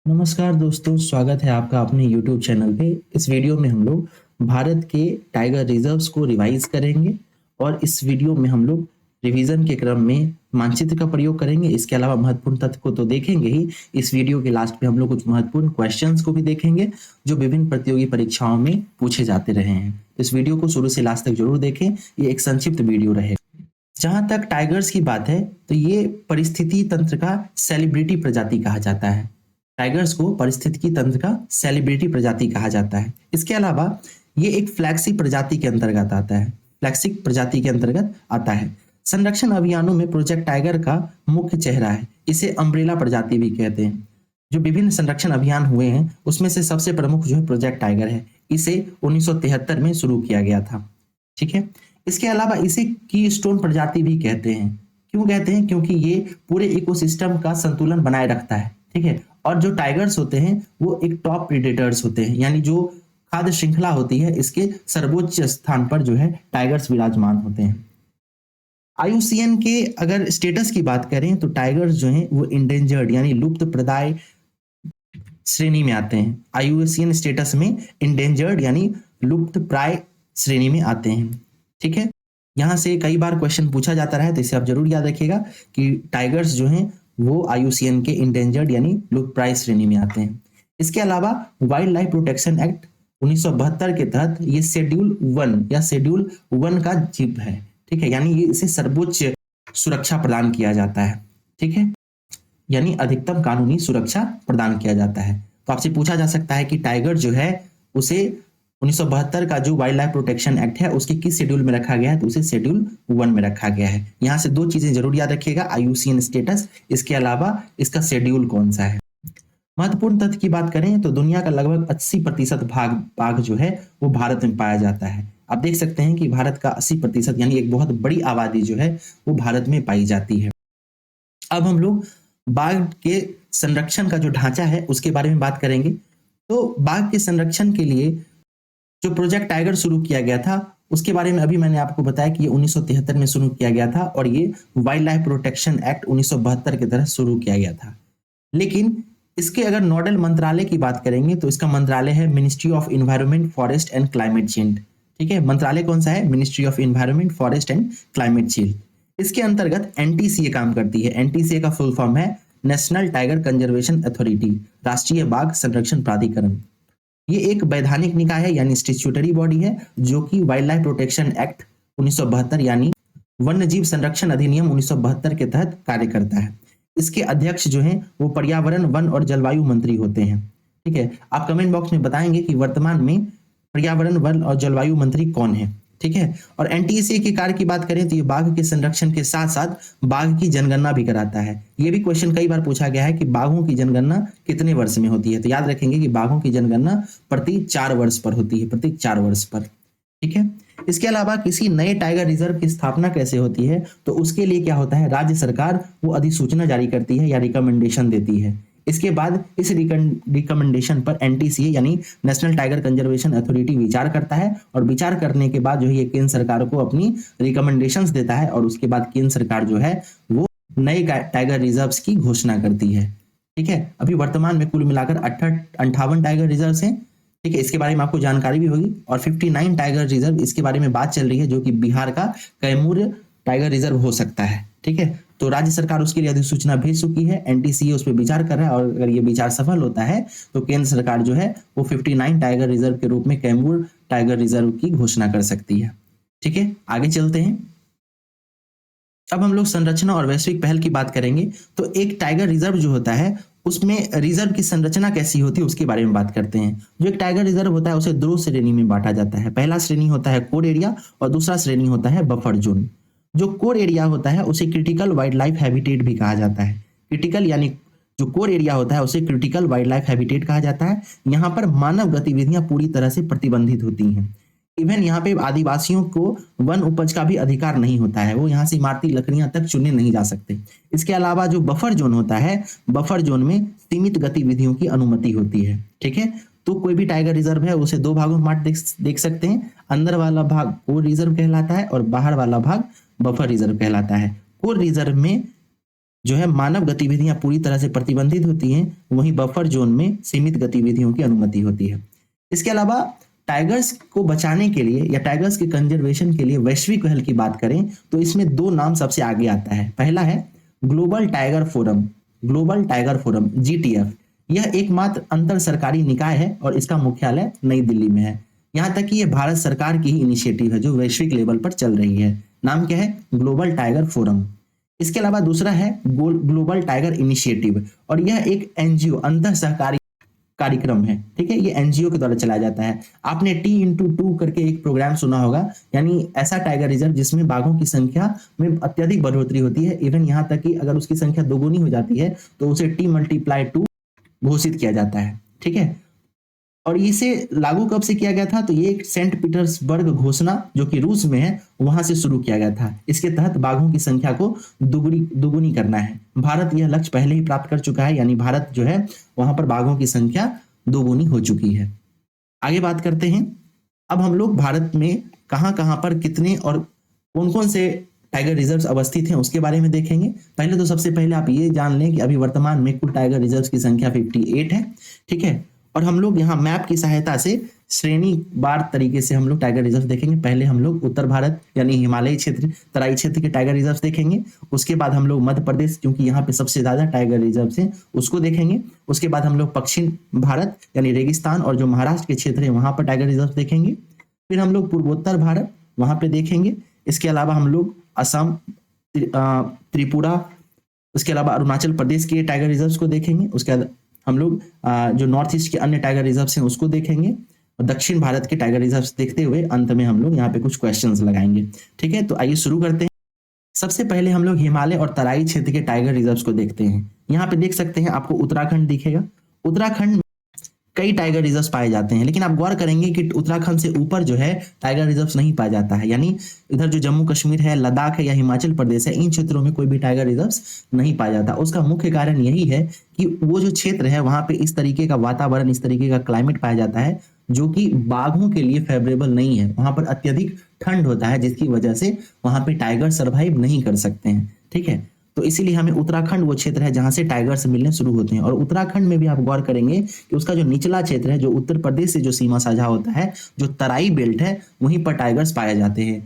नमस्कार दोस्तों, स्वागत है आपका अपने YouTube चैनल पे। इस वीडियो में हम लोग भारत के टाइगर रिजर्व्स को रिवाइज करेंगे और इस वीडियो में हम लोग रिवीजन के क्रम में मानचित्र का प्रयोग करेंगे। इसके अलावा महत्वपूर्ण तथ्य को तो देखेंगे ही, इस वीडियो के लास्ट में हम लोग कुछ महत्वपूर्ण क्वेश्चंस को भी देखेंगे जो विभिन्न प्रतियोगी परीक्षाओं में पूछे जाते रहे हैं। इस वीडियो को शुरू से लास्ट तक जरूर देखें, ये एक संक्षिप्त वीडियो रहेगा। जहां तक टाइगर्स की बात है तो ये परिस्थिति तंत्र का सेलिब्रिटी प्रजाति कहा जाता है। टाइगर्स को पारिस्थितिकी तंत्र का सेलिब्रिटी प्रजाति कहा जाता है। इसके अलावा ये एक फ्लैगशिप प्रजाति के अंतर्गत आता है। फ्लैगशिप प्रजाति के अंतर्गत आता है। संरक्षण अभियानों में प्रोजेक्ट टाइगर का मुख्य चेहरा है। इसे अम्ब्रेला प्रजाति भी कहते हैं। जो विभिन्न संरक्षण अभियान हुए हैं उसमें से सबसे प्रमुख जो है प्रोजेक्ट टाइगर है। इसे 1973 में शुरू किया गया था। ठीक है। इसके अलावा इसे की स्टोन प्रजाति भी कहते हैं। क्यों कहते हैं? क्योंकि ये पूरे इकोसिस्टम का संतुलन बनाए रखता है। ठीक है। और जो टाइगर्स होते हैं वो एक टॉप प्रीडेटर्स होते हैं, यानी जो खाद्य श्रृंखला होती है इसके सर्वोच्च स्थान पर जो है टाइगर्स विराजमान होते हैं। आईयूसीएन के अगर स्टेटस की बात करें तो टाइगर्स जो हैं वो इंडेंजर्ड यानी लुप्त प्राय श्रेणी में आते हैं। आईयूसीएन स्टेटस में इंडेंजर्ड यानी लुप्त प्राय श्रेणी में आते हैं। ठीक है। यहाँ से कई बार क्वेश्चन पूछा जाता रहा है, तो इसे आप जरूर याद रखिएगा कि टाइगर्स जो हैं वो आईयूसीएन के इंडेंजर्ड यानी लुप्तप्राय श्रेणी में आते हैं। इसके अलावा वाइल्ड लाइफ प्रोटेक्शन एक्ट 1972 के तहत ये शेड्यूल 1 या शेड्यूल 1 का जीव है। ठीक है। यानी ये इसे सर्वोच्च सुरक्षा प्रदान किया जाता है। ठीक है। यानी अधिकतम कानूनी सुरक्षा प्रदान किया जाता है। तो आपसे पूछा जा सकता है कि टाइगर जो है उसे 1972 का जो वाइल्ड लाइफ प्रोटेक्शन एक्ट है उसके किस शेड्यूल में रखा गया है, तो उसे शेड्यूल 1 में रखा गया है। यहाँ से दो चीजें जरूर याद रखिएगा, आईयूसीएन स्टेटस, इसके अलावा इसका शेड्यूल कौन सा है। महत्वपूर्ण तथ्य की बात करें तो दुनिया का लगभग 80% बाघ जो है वो भारत में पाया जाता है। आप देख सकते हैं कि भारत का 80% यानी एक बहुत बड़ी आबादी जो है वो भारत में पाई जाती है। अब हम लोग बाघ के संरक्षण का जो ढांचा है उसके बारे में बात करेंगे। तो बाघ के संरक्षण के लिए जो प्रोजेक्ट टाइगर शुरू किया गया था उसके बारे में अभी मैंने आपको बताया कि ये 1973 में शुरू किया गया था और ये वाइल्ड लाइफ प्रोटेक्शन एक्ट 1972 के तहत शुरू किया गया था। लेकिन इसके अगर नोडल मंत्रालय की बात करेंगे तो इसका मंत्रालय है ministry of environment, forest and climate change. ठीक है। मंत्रालय कौन सा है? Ministry of environment, forest and climate change. इसके अंतर्गत एनटीसीए काम करती है। एनटीसीए का फुल फॉर्म है नेशनल टाइगर कंजर्वेशन अथॉरिटी, राष्ट्रीय बाघ संरक्षण प्राधिकरण। ये एक वैधानिक निकाय है यानी स्टैट्यूटरी बॉडी है जो कि वाइल्ड लाइफ प्रोटेक्शन एक्ट 1972 यानी वन्य जीव संरक्षण अधिनियम 1972 के तहत कार्य करता है। इसके अध्यक्ष जो हैं वो पर्यावरण, वन और जलवायु मंत्री होते हैं। ठीक है। आप कमेंट बॉक्स में बताएंगे कि वर्तमान में पर्यावरण, वन और जलवायु मंत्री कौन है। ठीक है। और एनटीसी के कार्य की बात करें तो ये बाघ के संरक्षण के साथ साथ बाघ की जनगणना भी कराता है। ये भी क्वेश्चन कई बार पूछा गया है कि बाघों की जनगणना कितने वर्ष में होती है, तो याद रखेंगे कि बाघों की जनगणना प्रति 4 वर्ष पर होती है, प्रति 4 वर्ष पर। ठीक है। इसके अलावा किसी नए टाइगर रिजर्व की स्थापना कैसे होती है, तो उसके लिए क्या होता है, राज्य सरकार वो अधिसूचना जारी करती है या रिकमेंडेशन देती है। इसके बाद इस रिकमेंडेशन पर एनटीसीए यानी नेशनल टाइगर कंजर्वेशन अथॉरिटी विचार करता है और विचार करने के बाद जो है ये केंद्र सरकार को अपनी रिकमेंडेशंस देता है और उसके बाद केंद्र सरकार जो है वो नए टाइगर रिजर्व्स की घोषणा करती है। ठीक है। अभी वर्तमान में कुल मिलाकर 58 टाइगर रिजर्व्स हैं। ठीक है। इसके बारे में आपको जानकारी भी होगी। और 59 टाइगर रिजर्व इसके बारे में बात चल रही है जो कि बिहार का कैमूर टाइगर रिजर्व हो सकता है। ठीक है। तो राज्य सरकार उसके लिए अधिसूचना भेज चुकी है, एनटीसीए उस पर विचार कर रहा है और अगर ये विचार सफल होता है तो केंद्र सरकार जो है वो 59 टाइगर रिजर्व के रूप में कैमूर टाइगर रिजर्व की घोषणा कर सकती है। ठीक है। आगे चलते हैं। अब हम लोग संरचना और वैश्विक पहल की बात करेंगे। तो एक टाइगर रिजर्व जो होता है उसमें रिजर्व की संरचना कैसी होती है उसके बारे में बात करते हैं। जो एक टाइगर रिजर्व होता है उसे दो श्रेणी में बांटा जाता है। पहला श्रेणी होता है कोर एरिया और दूसरा श्रेणी होता है बफर जोन। जो कोर एरिया होता है उसे क्रिटिकल वाइल्ड लाइफ हैबिटेट भी कहा जाता है। क्रिटिकल यानी जो कोर एरिया होता है उसे क्रिटिकल वाइल्ड लाइफ हैबिटेट कहा जाता है। यहाँ पर मानव गतिविधियां पूरी तरह से प्रतिबंधित होती हैं। इवन यहाँ पे आदिवासियों को वन उपज का भी अधिकार नहीं होता है, वो यहाँ से इमारती लकड़ियां तक चुनने नहीं जा सकते। इसके अलावा जो बफर जोन होता है, बफर जोन में सीमित गतिविधियों की अनुमति होती है। ठीक है। तो कोई भी टाइगर रिजर्व है उसे दो भागों में देख सकते हैं। अंदर वाला भाग कोर रिजर्व कहलाता है और बाहर वाला भाग बफर रिजर्व कहलाता है। कोर रिजर्व में जो है मानव गतिविधियां पूरी तरह से प्रतिबंधित होती हैं, वहीं बफर जोन में सीमित गतिविधियों की अनुमति होती है। इसके अलावा टाइगर्स को बचाने के लिए या टाइगर्स के कंजर्वेशन के लिए वैश्विक पहल की बात करें तो इसमें दो नाम सबसे आगे आता है। पहला है global tiger forum, global tiger forum GTF। यह एकमात्र अंतर सरकारी निकाय है और इसका मुख्यालय नई दिल्ली में है। यहाँ तक कि यह भारत सरकार की ही इनिशिएटिव है जो वैश्विक लेवल पर चल रही है। नाम क्या है? Global tiger forum. इसके अलावा दूसरा है ग्लोबल टाइगर इनिशिएटिव और यह एक NGO अंतर सहकारी कार्यक्रम है। ठीक है, ये NGO के द्वारा चलाया जाता है। आपने T x2 करके एक प्रोग्राम सुना होगा, यानी ऐसा टाइगर रिजर्व जिसमें बाघों की संख्या में अत्यधिक बढ़ोतरी होती है। इवन यहाँ तक कि अगर उसकी संख्या दोगुनी हो जाती है तो उसे T×2 घोषित किया जाता है। ठीक है, और इसे लागू कब से किया गया था? तो ये एक सेंट पीटर्सबर्ग घोषणा जो कि रूस में है वहां से शुरू किया गया था। इसके तहत बाघों की संख्या को दुगुनी करना है। भारत यह लक्ष्य पहले ही प्राप्त कर चुका है, यानी भारत जो है वहां पर बाघों की संख्या दोगुनी हो चुकी है। आगे बात करते हैं। अब हम लोग भारत में कहां कहां पर कितने और कौन कौन से टाइगर रिजर्व अवस्थित हैं उसके बारे में देखेंगे। पहले तो सबसे पहले आप ये जान लें कि अभी वर्तमान में कुल टाइगर रिजर्व की संख्या 58 है। ठीक है, और हम लोग यहाँ मैप की सहायता से श्रेणीवार तरीके से हम लोग टाइगर रिजर्व देखेंगे। पहले हम लोग उत्तर भारत यानी हिमालयी क्षेत्र, तराई क्षेत्र के टाइगर रिजर्व देखेंगे। उसके बाद हम लोग मध्य प्रदेश, क्योंकि यहाँ पे सबसे ज्यादा टाइगर रिजर्व हैं, उसको देखेंगे। उसके बाद हम लोग पश्चिम भारत यानी रेगिस्तान और जो महाराष्ट्र के क्षेत्र है वहां पर टाइगर रिजर्व देखेंगे। फिर हम लोग पूर्वोत्तर भारत वहां पे देखेंगे। इसके अलावा हम लोग असम, त्रिपुरा, उसके अलावा अरुणाचल प्रदेश के टाइगर रिजर्व को देखेंगे। उसके बाद हम लोग जो नॉर्थ ईस्ट के अन्य टाइगर रिजर्व हैं उसको देखेंगे और दक्षिण भारत के टाइगर रिजर्व देखते हुए अंत में हम लोग यहाँ पे कुछ क्वेश्चंस लगाएंगे। ठीक है, तो आइए शुरू करते हैं। सबसे पहले हम लोग हिमालय और तराई क्षेत्र के टाइगर रिजर्व को देखते हैं। यहाँ पे देख सकते हैं आपको उत्तराखंड दिखेगा। उत्तराखंड कई टाइगर रिजर्व पाए जाते हैं, लेकिन आप गौर करेंगे कि उत्तराखंड से ऊपर जो है टाइगर रिजर्व नहीं पाया जाता है। यानी इधर जो जम्मू कश्मीर है, लद्दाख है या हिमाचल प्रदेश है, इन क्षेत्रों में कोई भी टाइगर रिजर्व नहीं पाया जाता। उसका मुख्य कारण यही है कि वो जो क्षेत्र है वहां पे इस तरीके का वातावरण, इस तरीके का क्लाइमेट पाया जाता है जो कि बाघों के लिए फेवरेबल नहीं है। वहां पर अत्यधिक ठंड होता है जिसकी वजह से वहां पे टाइगर सर्वाइव नहीं कर सकते हैं। ठीक है, तो इसीलिए हमें उत्तराखंड वो क्षेत्र है जहां से टाइगर्स मिलने शुरू होते हैं। और उत्तराखंड में भी आप गौर करेंगे कि उसका जो निचला क्षेत्र है, जो उत्तर प्रदेश से जो सीमा साझा होता है, जो तराई बेल्ट है, वहीं पर टाइगर्स पाए जाते हैं।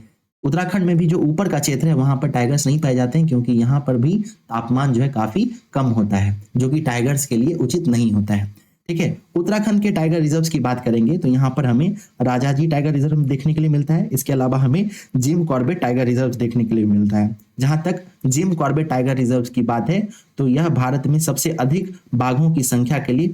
उत्तराखंड में भी जो ऊपर का क्षेत्र है वहां पर टाइगर्स नहीं पाए जाते हैं, क्योंकि यहाँ पर भी तापमान जो है काफी कम होता है, जो कि टाइगर्स के लिए उचित नहीं होता है। ठीक है, उत्तराखंड के टाइगर रिजर्व की बात करेंगे तो यहाँ पर हमें राजाजी टाइगर रिजर्व देखने के लिए मिलता है। इसके अलावा हमें जिम कॉर्बेट टाइगर रिजर्व देखने के लिए मिलता है। जहां तक जिम कॉर्बेट टाइगर रिजर्व की बात है तो यह भारत में सबसे अधिक बाघों की संख्या के लिए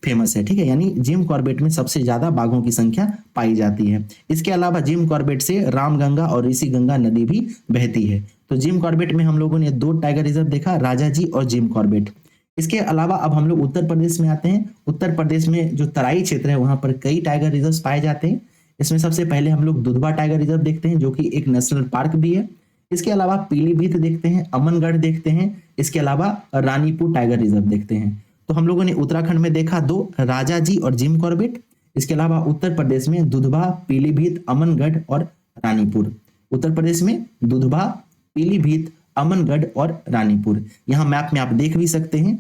फेमस है। ठीक है, यानी जिम कॉर्बेट में सबसे ज्यादा बाघों की संख्या पाई जाती है। इसके अलावा जिम कॉर्बेट से रामगंगा और ऋषि गंगा नदी भी बहती है। तो जिम कॉर्बेट में हम लोगों ने दो टाइगर रिजर्व देखा, राजाजी और जिम कॉर्बेट। इसके अलावा अब हम लोग उत्तर प्रदेश में आते हैं। उत्तर प्रदेश में जो तराई क्षेत्र है वहां पर कई टाइगर रिजर्व पाए जाते हैं। इसमें सबसे पहले हम लोग दुधवा टाइगर रिजर्व देखते हैं जो कि एक नेशनल पार्क भी है। इसके अलावा पीलीभीत देखते हैं, अमनगढ़ देखते हैं। इसके अलावा रानीपुर टाइगर रिजर्व देखते हैं। तो हम लोगों ने उत्तराखंड में देखा दो, राजाजी और जिम कॉर्बेट। इसके अलावा उत्तर प्रदेश में दुधवा, पीलीभीत, अमनगढ़ और रानीपुर। उत्तर प्रदेश में दुधवा, पीलीभीत, अमनगढ़ और रानीपुर। यहाँ मैप में आप देख भी सकते हैं।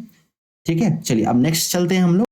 ठीक है, चलिए अब नेक्स्ट चलते हैं हम लोग।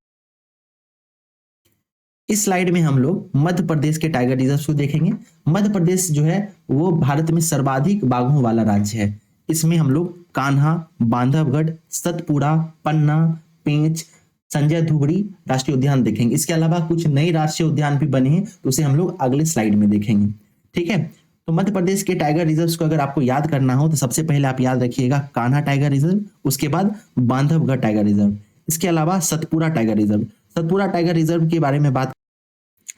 इस स्लाइड में हम लोग मध्य प्रदेश के टाइगर रिजर्व को देखेंगे। मध्य प्रदेश जो है वो भारत में सर्वाधिक बाघों वाला राज्य है। इसमें हम लोग कान्हा, बांधवगढ़, सतपुड़ा, पन्ना, पेंच, संजय धुबरी राष्ट्रीय उद्यान देखेंगे। इसके अलावा कुछ नए राष्ट्रीय उद्यान भी बने हैं तो उसे हम लोग अगले स्लाइड में देखेंगे। ठीक है, तो मध्य प्रदेश के टाइगर रिजर्व को अगर आपको याद करना हो तो सबसे पहले आप याद रखिएगा कान्हा टाइगर रिजर्व, उसके बाद बांधवगढ़ टाइगर रिजर्व, इसके अलावा Satpura tiger reserve. Satpura tiger reserve के बारे में बात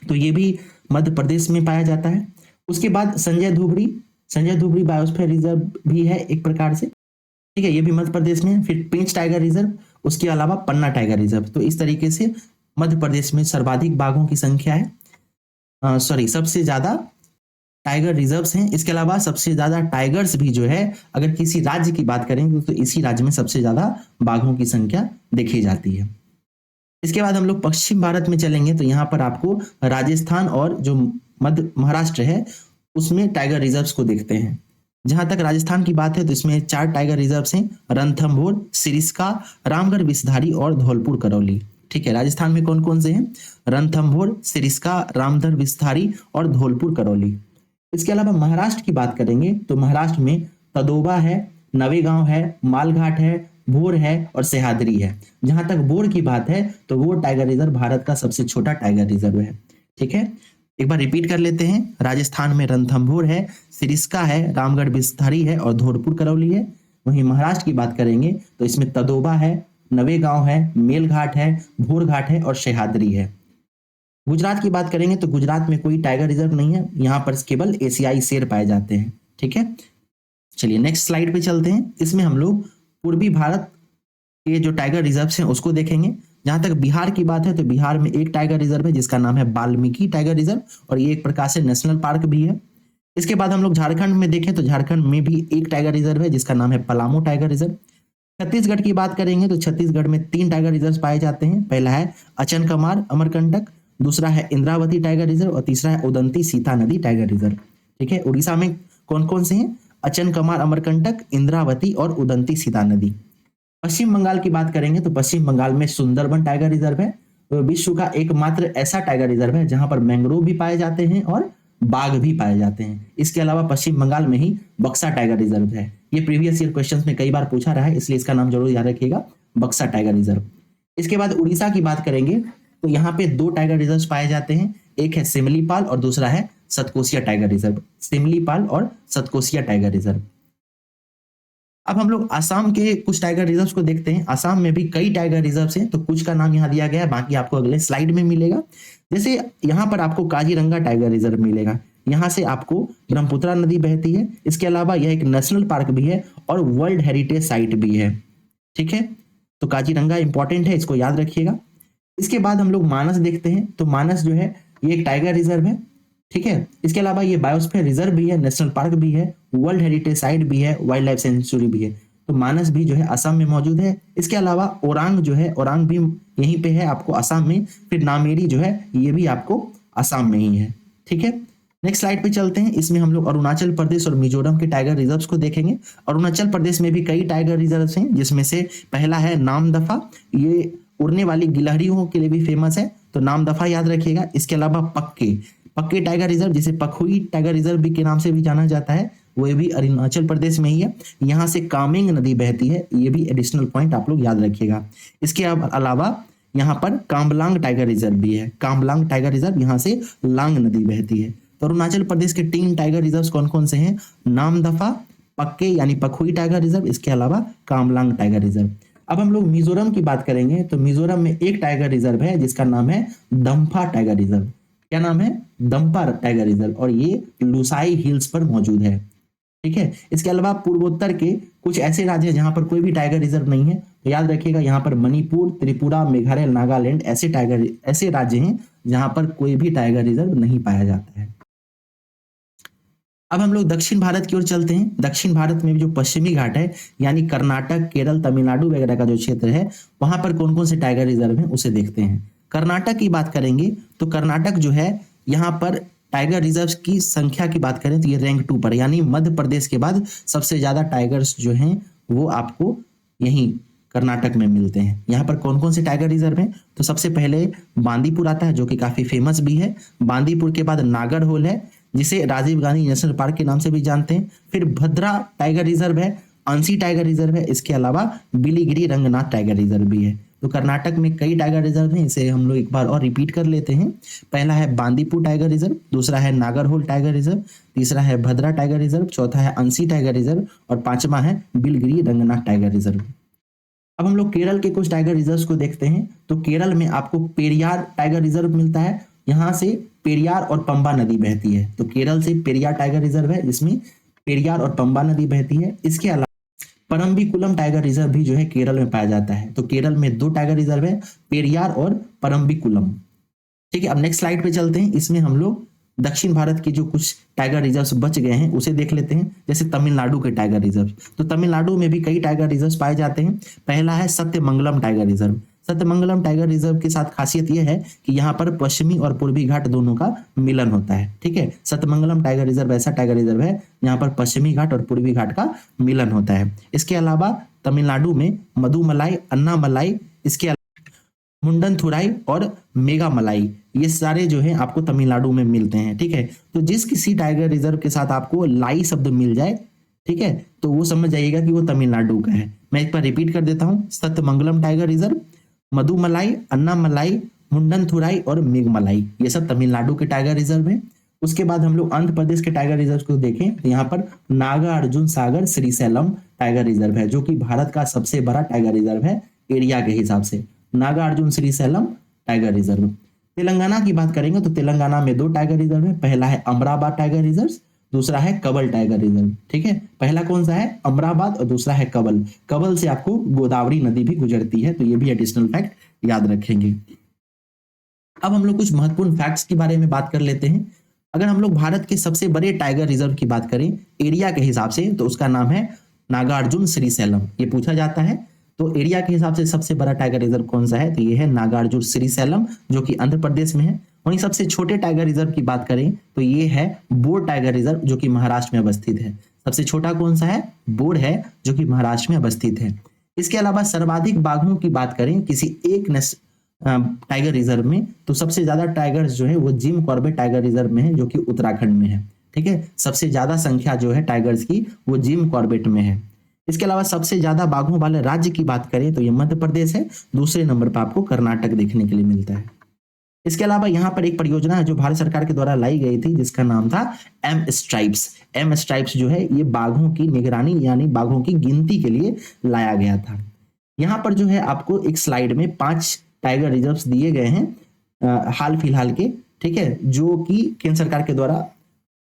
तो ये भी मध्य प्रदेश में पाया जाता है। उसके बाद संजय धुबरी बायोस्फीयर रिजर्व भी है एक प्रकार से। ठीक है, ये भी मध्य प्रदेश में है। फिर पेंच टाइगर रिजर्व, उसके अलावा पन्ना टाइगर रिजर्व। तो इस तरीके से मध्य प्रदेश में सर्वाधिक बाघों की संख्या है। सबसे ज्यादा टाइगर रिजर्व्स हैं। इसके अलावा सबसे ज्यादा टाइगर्स भी जो है अगर किसी राज्य की बात करें तो इसी राज्य में सबसे ज्यादा बाघों की संख्या देखी जाती है। इसके बाद हम लोग पश्चिम भारत में चलेंगे तो यहाँ पर आपको राजस्थान और जो मध्य महाराष्ट्र है उसमें टाइगर रिजर्व्स को देखते हैं। जहां तक राजस्थान की बात है तो इसमें 4 टाइगर रिजर्व्स हैं, रणथंभौर, सिरिस्का, रामगढ़ विषधारी और धौलपुर करौली। ठीक है, राजस्थान में कौन कौन से हैं? रणथंभौर, सिरिस्का, रामगढ़ विषधारी और धौलपुर करौली। इसके अलावा महाराष्ट्र की बात करेंगे तो महाराष्ट्र में तदोबा है, नवेगांव है, मालघाट है, भोर है और सह्याद्री है। जहां तक भोर की बात है तो वो टाइगर रिजर्व भारत का सबसे छोटा टाइगर रिजर्व है। ठीक है, एक बार रिपीट कर लेते हैं। राजस्थान में रणथंभौर है, सिरिस्का है, रामगढ़ विषधारी है और धौलपुर करौली है। वहीं महाराष्ट्र की बात करेंगे तो इसमें तदोबा है, नवेगांव है, मेलघाट है, भोर घाट है और सह्याद्री है। गुजरात की बात करेंगे तो गुजरात में कोई टाइगर रिजर्व नहीं है, यहाँ पर केवल एशियाई शेर पाए जाते हैं। ठीक है, चलिए नेक्स्ट स्लाइड पे चलते हैं। इसमें हम लोग पूर्वी भारत के जो टाइगर रिजर्व हैं उसको देखेंगे। जहां तक बिहार की बात है तो बिहार में एक टाइगर रिजर्व है जिसका नाम है वाल्मीकि टाइगर रिजर्व और ये एक प्रकार से नेशनल पार्क भी है। इसके बाद हम लोग झारखंड में देखें तो झारखंड में भी एक टाइगर रिजर्व है जिसका नाम है पलामू टाइगर रिजर्व। छत्तीसगढ़ की बात करेंगे तो छत्तीसगढ़ में 3 टाइगर रिजर्व पाए जाते हैं। पहला है अचनकमार अमरकंटक, दूसरा है इंद्रावती टाइगर रिजर्व और तीसरा है उदंती सीता नदी टाइगर रिजर्व। ठीक है, उड़ीसा में कौन कौन से हैं? अचनकमार अमरकंटक, इंद्रावती और उदंती सीता नदी। पश्चिम बंगाल की बात करेंगे तो पश्चिम बंगाल में सुंदरबन टाइगर रिजर्व है, तो विश्व का एकमात्र ऐसा टाइगर रिजर्व है जहां पर मैंग्रोव भी पाए जाते हैं और बाघ भी पाए जाते हैं। इसके अलावा पश्चिम बंगाल में ही बक्सा टाइगर रिजर्व है। ये प्रीवियस ईयर क्वेश्चंस में कई बार पूछा रहा है, इसलिए इसका नाम जरूर याद रखिएगा, बक्सा टाइगर रिजर्व। इसके बाद उड़ीसा की बात करेंगे तो यहाँ पे 2 टाइगर रिजर्व पाए जाते हैं, एक है सिमलीपाल और दूसरा है सतकोसिया टाइगर रिजर्व। सिमलीपाल और सतकोसिया टाइगर रिजर्व। अब हम लोग आसाम के कुछ टाइगर रिजर्व्स को देखते हैं। आसाम में भी कई टाइगर रिजर्व्स हैं, तो कुछ का नाम यहाँ दिया गया है, बाकी आपको अगले स्लाइड में मिलेगा। जैसे यहाँ पर आपको काजीरंगा टाइगर रिजर्व मिलेगा, यहाँ से आपको ब्रह्मपुत्रा नदी बहती है। इसके अलावा यह एक नेशनल पार्क भी है और वर्ल्ड हेरिटेज साइट भी है। ठीक है, तो काजीरंगा इंपॉर्टेंट है, इसको याद रखिएगा। इसके बाद हम लोग मानस देखते हैं, तो मानस जो है ये एक टाइगर रिजर्व है। ठीक है, इसके अलावा ये बायोस्फीयर रिजर्व भी है, नेशनल पार्क भी है, वर्ल्ड हेरिटेज साइट भी है, वाइल्ड लाइफ सेंचुरी भी है। तो मानस भी जो है असम में मौजूद है। इसके अलावा ओरांग जो है, ओरांग भी यहीं पे है आपको असम में। फिर नामेरी जो है ये भी आपको असम में ही है। ठीक है, नेक्स्ट स्लाइड पे चलते हैं। इसमें हम लोग अरुणाचल प्रदेश और मिजोरम के टाइगर रिजर्व्स को देखेंगे। अरुणाचल प्रदेश में भी कई टाइगर रिजर्व्स हैं, जिसमें से पहला है नामदफा, ये उड़ने वाली गिलहरियों के लिए भी फेमस है, तो नामदफा याद रखिएगा। इसके अलावा पक्के पक्के टाइगर रिजर्व, जिसे पखुई टाइगर रिजर्व भी के नाम से भी जाना जाता है, वो भी अरुणाचल प्रदेश में ही है। यहाँ से कामेंग नदी बहती है, ये भी एडिशनल पॉइंट आप लोग याद रखिएगा। इसके अलावा यहाँ पर कामलांग टाइगर रिजर्व भी है। कामलांग टाइगर रिजर्व, यहाँ से लांग नदी बहती है। तो अरुणाचल प्रदेश के 3 टाइगर रिजर्व कौन कौन से हैं? नामदफा, पक्के यानी पखुई टाइगर रिजर्व, इसके अलावा कामलांग टाइगर रिजर्व। अब हम लोग मिजोरम की बात करेंगे तो मिजोरम में एक टाइगर रिजर्व है जिसका नाम है दम्फा टाइगर रिजर्व। क्या नाम है? दम्पा टाइगर रिजर्व, और ये लुसाई हिल्स पर मौजूद है। ठीक है, इसके अलावा पूर्वोत्तर के कुछ ऐसे राज्य हैं जहां पर कोई भी टाइगर रिजर्व नहीं है, तो याद रखिएगा यहाँ पर मणिपुर, त्रिपुरा, मेघालय, नागालैंड ऐसे राज्य हैं जहां पर कोई भी टाइगर रिजर्व नहीं पाया जाता है। अब हम लोग दक्षिण भारत की ओर चलते हैं। दक्षिण भारत में भी जो पश्चिमी घाट है, यानी कर्नाटक, केरल, तमिलनाडु वगैरह का जो क्षेत्र है, वहां पर कौन कौन से टाइगर रिजर्व हैं उसे देखते हैं। कर्नाटक की बात करेंगे तो कर्नाटक जो है, यहाँ पर टाइगर रिजर्व की संख्या की बात करें तो ये रैंक 2 पर, यानी मध्य प्रदेश के बाद सबसे ज्यादा टाइगर्स जो हैं वो आपको यहीं कर्नाटक में मिलते हैं। यहाँ पर कौन कौन से टाइगर रिजर्व हैं? तो सबसे पहले बांदीपुर आता है, जो कि काफी फेमस भी है। बांदीपुर के बाद नागरहोल है, जिसे राजीव गांधी नेशनल पार्क के नाम से भी जानते हैं। फिर भद्रा टाइगर रिजर्व है, अंसी टाइगर रिजर्व है, इसके अलावा बिलीगिरी रंगनाथ टाइगर रिजर्व भी है। तो कर्नाटक में कई टाइगर रिजर्व हैं, इसे हम लोग एक बार और रिपीट कर लेते हैं। पहला है बांदीपुर टाइगर रिजर्व, दूसरा है नागरहोल टाइगर रिजर्व, तीसरा है भद्रा टाइगर रिजर्व, चौथा है अंसी टाइगर रिजर्व और 5वां है बिलगिरी रंगनाथ टाइगर रिजर्व। अब हम लोग केरल के कुछ टाइगर रिजर्व को देखते हैं। तो केरल में आपको पेरियार टाइगर रिजर्व मिलता है, यहाँ से पेरियार और पंबा नदी बहती है। तो केरल से पेरियार टाइगर रिजर्व है, जिसमें पेरियार और पंबा नदी बहती है। इसके अलावा परम्बिकुलम टाइगर रिजर्व भी जो है केरल में पाया जाता है। तो केरल में 2 टाइगर रिजर्व है, पेरियार और परम्बिकुलम। ठीक है, अब नेक्स्ट स्लाइड पे चलते हैं। इसमें हम लोग दक्षिण भारत के जो कुछ टाइगर रिजर्व्स बच गए हैं उसे देख लेते हैं। जैसे तमिलनाडु के टाइगर रिजर्व, तो तमिलनाडु में भी कई टाइगर रिजर्व्स पाए जाते हैं। पहला है Sathyamangalam tiger reserve. Sathyamangalam tiger reserve के साथ खासियत यह है कि यहाँ पर पश्चिमी और पूर्वी घाट दोनों का मिलन होता है। ठीक है, सतमंगलम टाइगर रिजर्व ऐसा टाइगर रिजर्व है यहाँ पर पश्चिमी घाट और पूर्वी घाट का मिलन होता है। इसके अलावा तमिलनाडु में मधुमलाई, अन्नामलाई, इसके मुंडनथुराई और मेघामलाई, ये सारे जो है आपको तमिलनाडु में मिलते हैं। ठीक है, तो जिस किसी टाइगर रिजर्व के साथ आपको लाई शब्द मिल जाए, ठीक है, तो वो समझ जाइएगा कि वो तमिलनाडु का है। मैं एक बार रिपीट कर देता हूँ, सतमंगलम टाइगर रिजर्व, मधुमलाई, अन्नामलाई, मुंडनथुराई और मेघमलाई, ये सब तमिलनाडु के टाइगर रिजर्व है। उसके बाद हम लोग आंध्र प्रदेश के टाइगर रिजर्व को देखें तो यहाँ पर नागार्जुन सागर श्रीशैलम टाइगर रिजर्व है, जो कि भारत का सबसे बड़ा टाइगर रिजर्व है एरिया के हिसाब से, नागार्जुन श्रीशैलम टाइगर रिजर्व। तेलंगाना की बात करेंगे तो तेलंगाना में 2 टाइगर रिजर्व है, पहला है अमराबाद टाइगर रिजर्व, दूसरा है कबल टाइगर रिजर्व। ठीक है, पहला कौन सा है, अमराबाद, और दूसरा है कबल। कबल से आपको गोदावरी नदी भी गुजरती है, तो ये भी एडिशनल फैक्ट याद रखेंगे। अब हम लोग कुछ महत्वपूर्ण फैक्ट्स के बारे में बात कर लेते हैं। अगर हम लोग भारत के सबसे बड़े टाइगर रिजर्व की बात करें एरिया के हिसाब से, तो उसका नाम है नागार्जुन श्रीशैलम, ये पूछा जाता है। तो एरिया के हिसाब से सबसे बड़ा टाइगर रिजर्व कौन सा है, तो ये है नागार्जुन श्रीशैलम, जो कि आंध्र प्रदेश में है। वहीं सबसे छोटे टाइगर रिजर्व की बात करें तो ये है बोर टाइगर रिजर्व, जो कि महाराष्ट्र में अवस्थित है। सबसे छोटा कौन सा है, बोर है, जो कि महाराष्ट्र में अवस्थित है। इसके अलावा सर्वाधिक बाघों की बात करें किसी एक टाइगर रिजर्व में, तो सबसे ज्यादा टाइगर्स जो है वो जिम कॉर्बेट टाइगर रिजर्व में है, जो कि उत्तराखंड में है। ठीक है, सबसे ज्यादा संख्या जो है टाइगर्स की वो जिम कॉर्बेट में है। इसके अलावा सबसे ज्यादा बाघों वाले राज्य की बात करें तो ये मध्य प्रदेश है, दूसरे नंबर पर आपको कर्नाटक देखने के लिए मिलता है। इसके अलावा यहाँ पर एक परियोजना है जो भारत सरकार के द्वारा लाई गई थी, जिसका नाम था एम स्ट्राइप्स। एम स्ट्राइप्स जो है ये बाघों की निगरानी यानी बाघों की गिनती के लिए लाया गया था। यहाँ पर जो है आपको एक स्लाइड में 5 टाइगर रिजर्व्स दिए गए हैं हाल फिलहाल के, ठीक है, जो कि केंद्र सरकार के द्वारा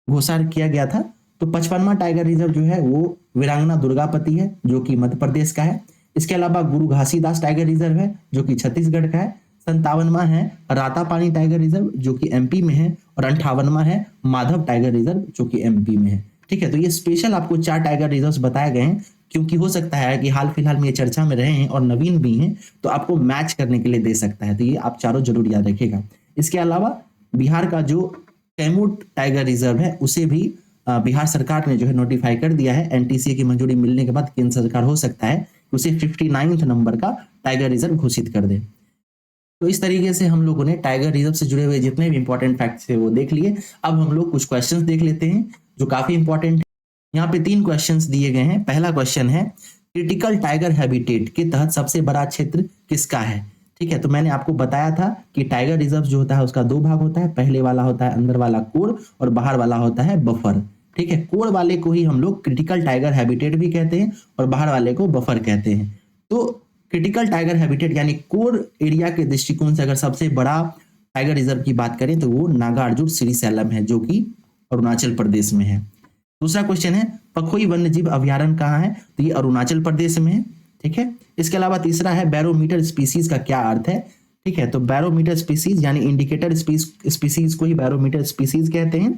घोषणा किया गया था। तो 55वां टाइगर रिजर्व जो है वो वीरांगना दुर्गापति है, जो कि मध्य प्रदेश का है। इसके अलावा गुरु घासीदास टाइगर रिजर्व है, जो कि छत्तीसगढ़ का है। 57वां है रातापानी टाइगर रिजर्व, जो कि एमपी में है। और 58वां है माधव टाइगर रिजर्व, जो कि एमपी में है। ठीक है, तो ये स्पेशल आपको 4 टाइगर रिजर्व बताए गए हैं, क्योंकि हो सकता है कि हाल फिलहाल में ये चर्चा में रहे हैं और नवीन भी हैं, तो आपको मैच करने के लिए दे सकता है। तो ये आप चारों जरूर याद रखिएगा। इसके अलावा बिहार का जो कैमूर टाइगर रिजर्व है उसे भी बिहार सरकार ने जो है नोटिफाई कर दिया है। एनटीसीए की मंजूरी मिलने के बाद केंद्र सरकार हो सकता है उसे 59 नंबर का टाइगर रिजर्व घोषित कर दे। तो इस तरीके से हम लोगों ने टाइगर रिजर्व से जुड़े हुए जितने भी इंपॉर्टेंट फैक्ट्स थे वो देख लिए। अब हम लोग कुछ क्वेश्चंस देख लेते हैं जो काफी इंपॉर्टेंट है। यहाँ पे 3 क्वेश्चंस दिए गए हैं। पहला क्वेश्चन है क्रिटिकल टाइगर हैबिटेट के तहत सबसे बड़ा क्षेत्र किसका है। ठीक है, तो मैंने आपको बताया था कि टाइगर रिजर्व जो होता है उसका 2 भाग होता है। पहले वाला होता है अंदर वाला कोर और बाहर वाला होता है बफर। ठीक है, कोर वाले को ही हम लोग क्रिटिकल टाइगर हैबिटेट भी कहते हैं और बाहर वाले को बफर कहते हैं। तो क्रिटिकल टाइगर हैबिटेट यानी कोर एरिया के दृष्टिकोण से अगर सबसे बड़ा टाइगर रिजर्व की बात करें तो वो नागार्जुन श्रीशैलम है, जो कि अरुणाचल प्रदेश में है। दूसरा क्वेश्चन है पखोई वन्यजीव अभ्यारण्य कहाँ है, तो ये अरुणाचल प्रदेश में है। ठीक है, इसके अलावा तीसरा है बैरोमीटर स्पीसीज का क्या अर्थ है। ठीक है, तो बैरोमीटर स्पीसीज यानी इंडिकेटर स्पीसीज को ही बैरोमीटर स्पीसीज कहते हैं।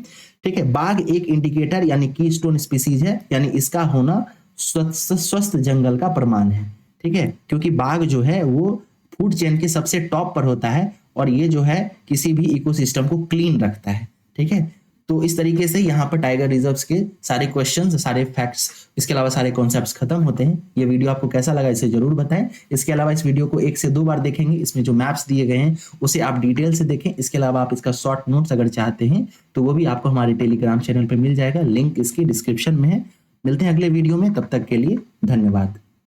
ठीक है, बाघ एक इंडिकेटर यानी कीस्टोन स्पीसीज है, यानी इसका होना स्वस्थ जंगल का प्रमाण है। ठीक है, क्योंकि बाघ जो है वो फूड चेन के सबसे टॉप पर होता है और ये जो है किसी भी इकोसिस्टम को क्लीन रखता है। ठीक है, तो इस तरीके से यहाँ पर टाइगर रिजर्व्स के सारे क्वेश्चंस, सारे फैक्ट्स, इसके अलावा सारे कॉन्सेप्ट्स खत्म होते हैं। ये वीडियो आपको कैसा लगा इसे जरूर बताएं। इसके अलावा इस वीडियो को 1 से 2 बार देखेंगे। इसमें जो मैप्स दिए गए हैं उसे आप डिटेल से देखें। इसके अलावा आप इसका शॉर्ट नोट्स अगर चाहते हैं तो वो भी आपको हमारे टेलीग्राम चैनल पर मिल जाएगा, लिंक इसकी डिस्क्रिप्शन में है। मिलते हैं अगले वीडियो में, तब तक के लिए धन्यवाद।